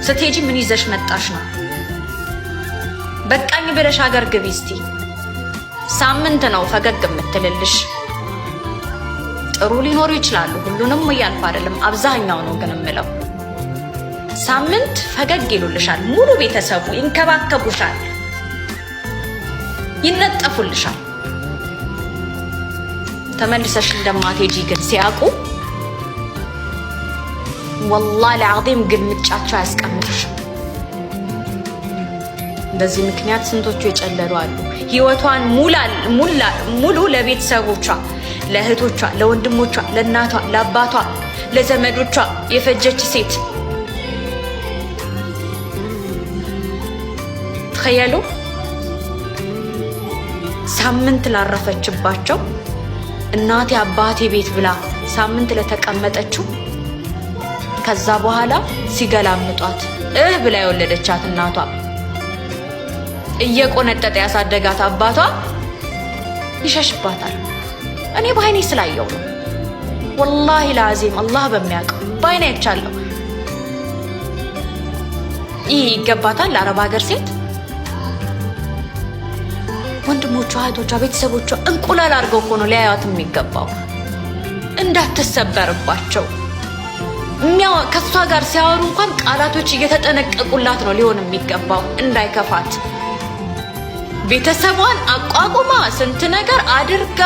ስትሄጂ ምን ይዘሽ መጣሽ ነው? በቃኝ ብለሽ ሀገር ግቢ እስቲ። ሳምንት ነው ፈገግ የምትልልሽ። ጥሩ ሊኖሩ ይችላሉ፣ ሁሉንም እያልኩ አይደለም፣ አብዛኛው ነው ግን የምለው። ሳምንት ፈገግ ይሉልሻል፣ ሙሉ ቤተሰቡ ይንከባከቡሻል፣ ይነጠፉልሻል። ተመልሰሽ እንደማትሄጂ ግን ሲያውቁ ወላሂ ለዓዚም ግልምጫቸው አያስቀምጡሽም። በዚህ ምክንያት ስንቶቹ የጨለሉ አሉ። ህይወቷን ሙሉ ለቤተሰቦቿ፣ ለእህቶቿ፣ ለወንድሞቿ፣ ለእናቷ፣ ለአባቷ፣ ለዘመዶቿ የፈጀች ሴት ተኸየሉ። ሳምንት ላረፈችባቸው እናቴ አባቴ ቤት ብላ ሳምንት ለተቀመጠችው ከዛ በኋላ ሲገላምጧት ብላ የወለደቻት እናቷ እየቆነጠጠ ያሳደጋት አባቷ ይሸሽባታል። እኔ በአይኔ ስላየው ነው ወላሂ ለዓዚም አላህ በሚያውቀው በአይኔ አይቻለሁ። ይህ ይገባታል ለአረብ ሀገር ሴት? ወንድሞቿ፣ እህቶቿ፣ ቤተሰቦቿ እንቁላል አድርገው እኮ ነው ሊያዩት የሚገባው። እንዳትሰበርባቸው ከሷ ጋር ሲያወሩ እንኳን ቃላቶች እየተጠነቀቁላት ነው ሊሆን የሚገባው፣ እንዳይከፋት። ቤተሰቧን አቋቁማ ስንት ነገር አድርጋ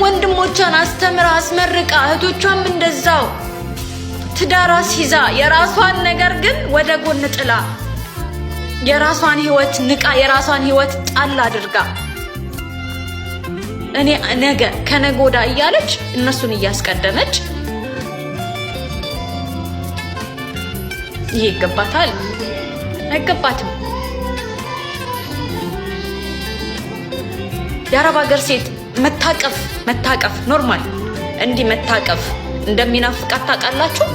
ወንድሞቿን አስተምራ አስመርቃ እህቶቿም እንደዛው ትዳር አስይዛ የራሷን ነገር ግን ወደ ጎን ጥላ የራሷን ህይወት ንቃ የራሷን ህይወት ጣል አድርጋ እኔ ነገ ከነገ ወዲያ እያለች እነሱን እያስቀደመች ይሄ ይገባታል? አይገባትም። የአረብ ሀገር ሴት መታቀፍ ኖርማል፣ እንዲህ መታቀፍ እንደሚናፍቃት ታውቃላችሁ?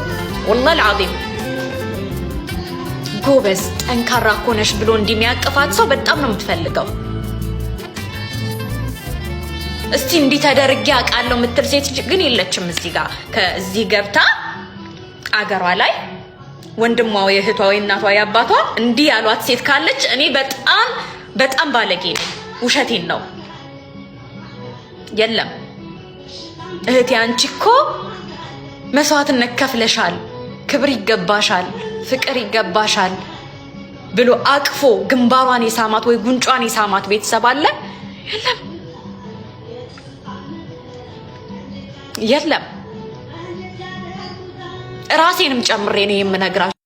ወላሂ ለዓዚም ጎበዝ ጠንካራ እኮ ነሽ ብሎ እንደሚያቅፋት ሰው በጣም ነው የምትፈልገው። እስቲ እንዲህ ተደርጌ አውቃለሁ የምትል ሴት ግን የለችም። ከዚህ ገብታ አገሯ ላይ ወንድሟ ወይ እህቷ ወይ እናቷ ያባቷ እንዲህ ያሏት ሴት ካለች እኔ በጣም ባለጌ ነኝ። ውሸቴን ነው። የለም እህቴ አንቺ እኮ መስዋዕትነት ከፍለሻል፣ ክብር ይገባሻል፣ ፍቅር ይገባሻል ብሎ አቅፎ ግንባሯን የሳማት ወይ ጉንጯን የሳማት ቤተሰብ አለ? የለም። ራሴንም ጨምሬ ነው የምነግራችሁ።